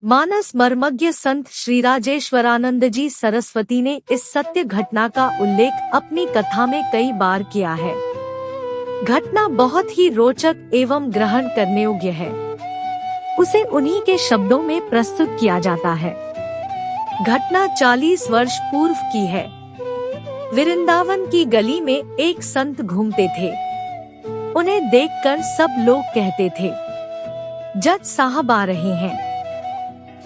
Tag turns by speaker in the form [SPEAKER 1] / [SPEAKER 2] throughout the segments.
[SPEAKER 1] मानस मर्मज्ञ संत श्री राजेश्वरानंद जी सरस्वती ने इस सत्य घटना का उल्लेख अपनी कथा में कई बार किया है। घटना बहुत ही रोचक एवं ग्रहण करने योग्य है। उसे उन्हीं के शब्दों में प्रस्तुत किया जाता है। घटना 40 वर्ष पूर्व की है। वृंदावन की गली में एक संत घूमते थे। उन्हें देखकर सब लोग कहते थे, जज साहब आ रहे हैं।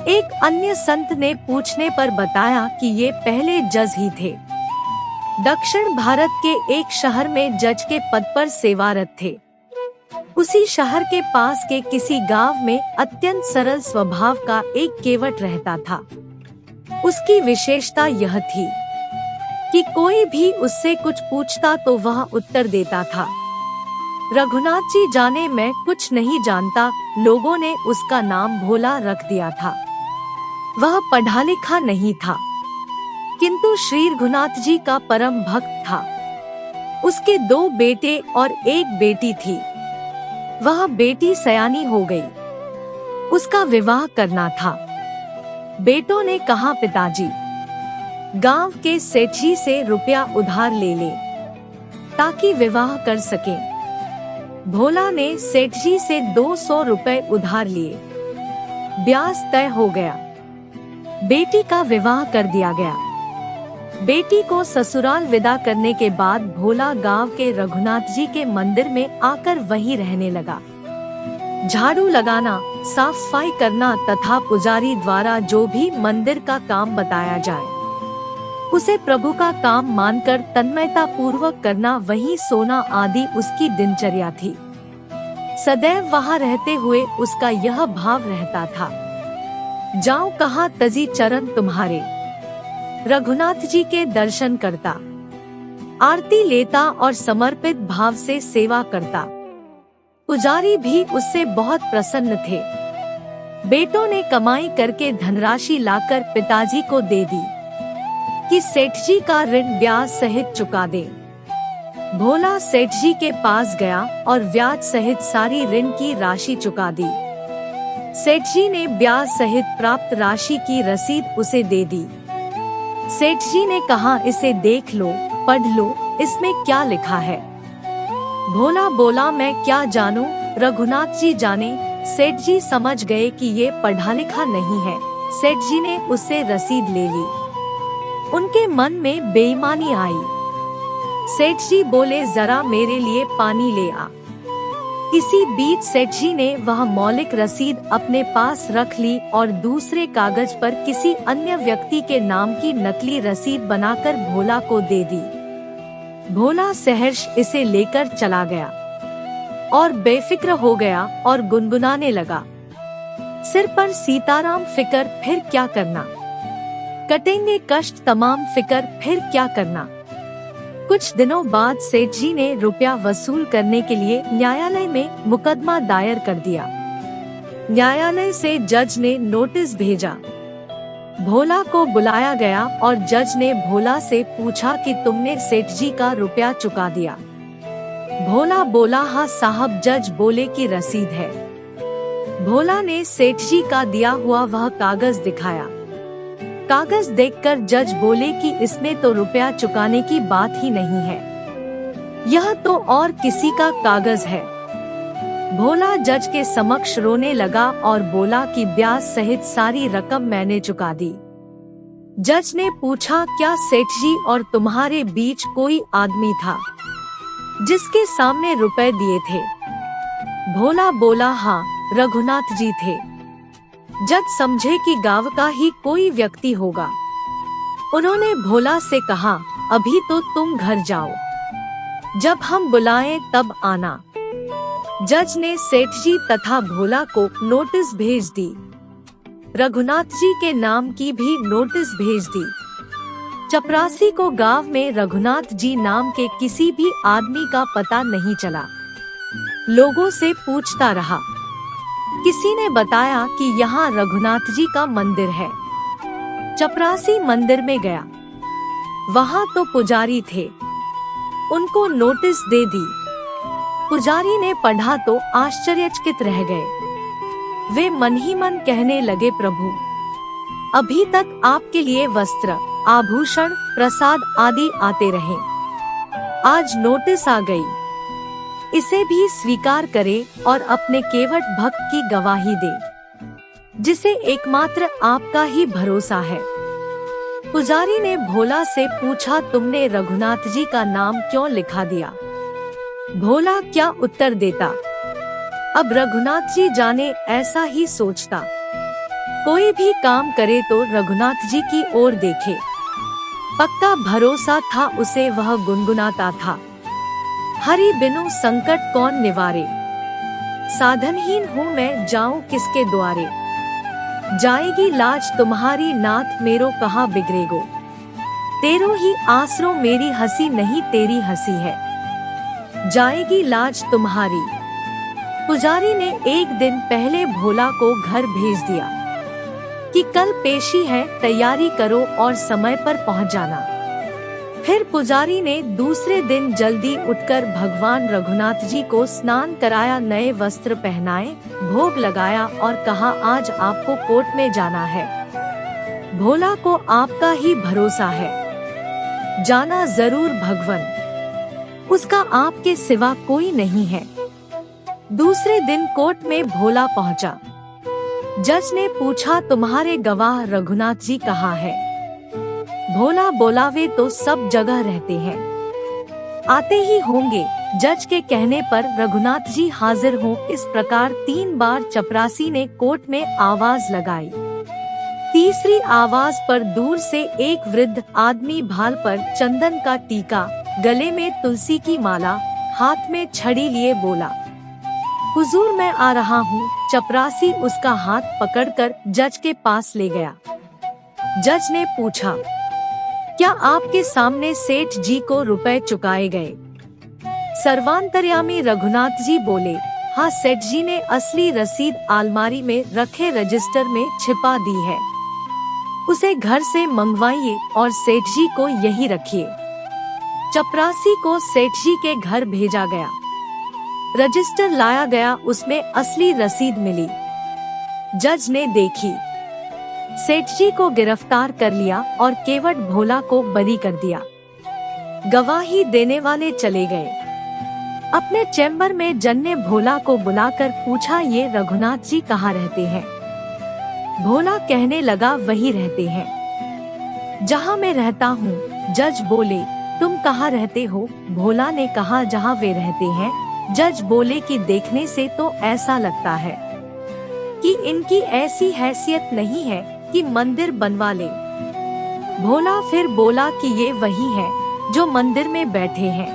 [SPEAKER 1] एक अन्य संत ने पूछने पर बताया कि ये पहले जज ही थे। दक्षिण भारत के एक शहर में जज के पद पर सेवारत थे। उसी शहर के पास के किसी गांव में अत्यंत सरल स्वभाव का एक केवट रहता था। उसकी विशेषता यह थी कि कोई भी उससे कुछ पूछता तो वह उत्तर देता था। रघुनाथ जी जाने मैं कुछ नहीं जानता, लोगों ने उसका नाम भोला रख दिया था। वह पढ़ा लिखा नहीं था, किंतु श्री रघुनाथ जी का परम भक्त था। उसके 2 बेटे और 1 बेटी थी। वह बेटी सयानी हो गई। उसका विवाह करना था। बेटों ने कहा, पिताजी गांव के सेठ जी से रुपया उधार ले ले ताकि विवाह कर सके। भोला ने सेठ जी से 200 रुपए उधार लिए। ब्याज तय हो गया। बेटी का विवाह कर दिया गया। बेटी को ससुराल विदा करने के बाद भोला गांव के रघुनाथ जी के मंदिर में आकर वहीं रहने लगा। झाड़ू लगाना, साफ सफाई करना तथा पुजारी द्वारा जो भी मंदिर का काम बताया जाए उसे प्रभु का काम मानकर तन्मयता पूर्वक करना, वहीं सोना आदि उसकी दिनचर्या थी। सदैव वहां रहते हुए उसका यह भाव रहता था, जाऊं कहाँ तजी चरण तुम्हारे। रघुनाथ जी के दर्शन करता, आरती लेता और समर्पित भाव से सेवा करता। पुजारी भी उससे बहुत प्रसन्न थे। बेटों ने कमाई करके धनराशि लाकर पिताजी को दे दी कि सेठ जी का ऋण ब्याज सहित चुका दे। भोला सेठ जी के पास गया और ब्याज सहित सारी ऋण की राशि चुका दी। सेठ जी ने ब्याज सहित प्राप्त राशि की रसीद उसे दे दी। सेठ जी ने कहा, इसे देख लो, पढ़ लो, इसमें क्या लिखा है। भोला बोला, मैं क्या जानूं, रघुनाथ जी जाने। सेठ जी समझ गए कि ये पढ़ा लिखा नहीं है। सेठ जी ने उससे रसीद ले ली। उनके मन में बेईमानी आई। सेठ जी बोले, जरा मेरे लिए पानी ले आ। इसी बीच सेठ जी ने वह मौलिक रसीद अपने पास रख ली और दूसरे कागज पर किसी अन्य व्यक्ति के नाम की नकली रसीद बनाकर भोला को दे दी। भोला सहर्ष इसे लेकर चला गया और बेफिक्र हो गया और गुनगुनाने लगा, सिर पर सीताराम फिकर फिर क्या करना, कटेंगे कष्ट तमाम फिकर फिर क्या करना। कुछ दिनों बाद सेठ जी ने रुपया वसूल करने के लिए न्यायालय में मुकदमा दायर कर दिया। न्यायालय से जज ने नोटिस भेजा। भोला को बुलाया गया और जज ने भोला से पूछा कि तुमने सेठ जी का रुपया चुका दिया। भोला बोला, हाँ साहब। जज बोले कि रसीद है। भोला ने सेठ जी का दिया हुआ वह कागज दिखाया। कागज देखकर जज बोले कि इसमें तो रुपया चुकाने की बात ही नहीं है, यह तो और किसी का कागज है। भोला जज के समक्ष रोने लगा और बोला कि ब्याज सहित सारी रकम मैंने चुका दी। जज ने पूछा, क्या सेठ जी और तुम्हारे बीच कोई आदमी था जिसके सामने रुपए दिए थे? भोला बोला, हाँ, रघुनाथ जी थे। जज समझे कि गांव का ही कोई व्यक्ति होगा। उन्होंने भोला से कहा, अभी तो तुम घर जाओ, जब हम बुलाएं तब आना। जज ने सेठ जी तथा भोला को नोटिस भेज दी। रघुनाथ जी के नाम की भी नोटिस भेज दी। चपरासी को गांव में रघुनाथ जी नाम के किसी भी आदमी का पता नहीं चला। लोगों से पूछता रहा। किसी ने बताया कि यहाँ रघुनाथ जी का मंदिर है। चपरासी मंदिर में गया। वहाँ तो पुजारी थे। उनको नोटिस दे दी। पुजारी ने पढ़ा तो आश्चर्यचकित रह गए। वे मन ही मन कहने लगे, प्रभु, अभी तक आपके लिए वस्त्र, आभूषण, प्रसाद आदि आते रहे, आज नोटिस आ गई, इसे भी स्वीकार करे और अपने केवट भक्त की गवाही दे, जिसे एकमात्र आपका ही भरोसा है। पुजारी ने भोला से पूछा, तुमने रघुनाथ जी का नाम क्यों लिखा दिया? भोला क्या उत्तर देता? अब रघुनाथ जी जाने ऐसा ही सोचता। कोई भी काम करे तो रघुनाथ जी की ओर देखे, पक्का भरोसा था उसे, वह गुनगुनाता था, हरि बिनु संकट कौन निवारे, साधनहीन हूँ मैं जाऊं किसके द्वारे, जाएगी लाज तुम्हारी नाथ मेरो कहाँ बिगड़ेगो, तेरो ही आसरो मेरी हंसी नहीं तेरी हंसी है, जाएगी लाज तुम्हारी। पुजारी ने एक दिन पहले भोला को घर भेज दिया कि कल पेशी है, तैयारी करो और समय पर पहुंच जाना। फिर पुजारी ने दूसरे दिन जल्दी उठकर भगवान रघुनाथ जी को स्नान कराया, नए वस्त्र पहनाए, भोग लगाया और कहा, आज आपको कोर्ट में जाना है, भोला को आपका ही भरोसा है, जाना जरूर भगवन, उसका आपके सिवा कोई नहीं है। दूसरे दिन कोर्ट में भोला पहुंचा। जज ने पूछा, तुम्हारे गवाह रघुनाथ जी कहाँ है? भोला बोला, वे तो सब जगह रहते हैं, आते ही होंगे। जज के कहने पर रघुनाथ जी हाजिर हों। इस प्रकार 3 बार चपरासी ने कोर्ट में आवाज लगाई। तीसरी आवाज पर दूर से एक वृद्ध आदमी भाल पर चंदन का टीका, गले में तुलसी की माला, हाथ में छड़ी लिए बोला, हुजूर मैं आ रहा हूँ। चपरासी उसका हाथ पकड़कर जज के पास ले गया। जज ने पूछा, क्या आपके सामने सेठ जी को रुपए चुकाए गए? सर्वांतर्यामी रघुनाथ जी बोले, हाँ, सेठ जी ने असली रसीद अलमारी में रखे रजिस्टर में छिपा दी है, उसे घर से मंगवाइए और सेठ जी को यही रखिए। चपरासी को सेठ जी के घर भेजा गया। रजिस्टर लाया गया, उसमें असली रसीद मिली। जज ने देखी, सेठ जी को गिरफ्तार कर लिया और केवट भोला को बरी कर दिया। गवाही देने वाले चले गए। अपने चैम्बर में जज ने भोला को बुलाकर पूछा, ये रघुनाथ जी कहाँ रहते हैं? भोला कहने लगा, वही रहते हैं जहाँ मैं रहता हूँ। जज बोले, तुम कहाँ रहते हो? भोला ने कहा, जहाँ वे रहते हैं। जज बोले कि देखने से तो ऐसा लगता है कि इनकी ऐसी हैसियत नहीं है कि मंदिर बनवा ले। भोला फिर बोला कि ये वही है जो मंदिर में बैठे हैं,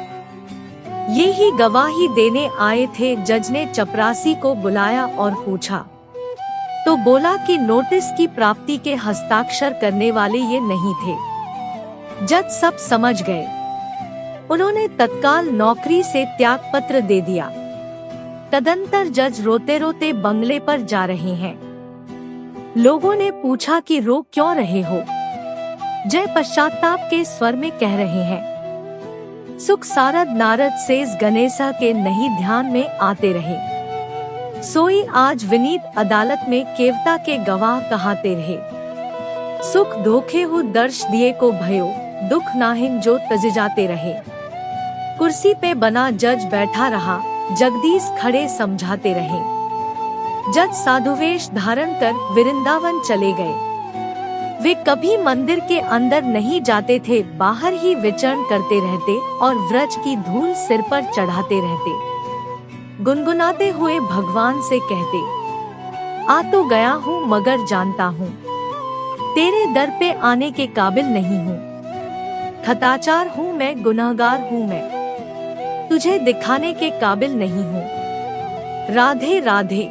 [SPEAKER 1] ये ही गवाही देने आए थे। जज ने चपरासी को बुलाया और पूछा तो बोला कि नोटिस की प्राप्ति के हस्ताक्षर करने वाले ये नहीं थे। जज सब समझ गए। उन्होंने तत्काल नौकरी से त्याग पत्र दे दिया। तदंतर जज रोते रोते बंगले पर जा रहे हैं। लोगों ने पूछा कि रो क्यों रहे हो? जय पश्चाताप के स्वर में कह रहे हैं, सुख सारद नारद सेज गणेशा के नहीं ध्यान में आते रहे, सोई आज विनीत अदालत में केवता के गवाह कहाते रहे। सुख धोखे हु दर्श दिए को भयो, दुख नाहिन जो तज जाते रहे। कुर्सी पे बना जज बैठा रहा, जगदीश खड़े समझाते रहे। जज साधुवेश धारण कर वृंदावन चले गए। वे कभी मंदिर के अंदर नहीं जाते थे, बाहर ही विचरण करते रहते और व्रज की धूल सिर पर चढ़ाते रहते। गुनगुनाते हुए भगवान से कहते, आ तो गया हूँ मगर जानता हूँ तेरे दर पे आने के काबिल नहीं हूँ। खताचार हूँ मैं, गुनहगार हूँ मैं, तुझे दिखाने के काबिल नहीं हूँ। राधे राधे।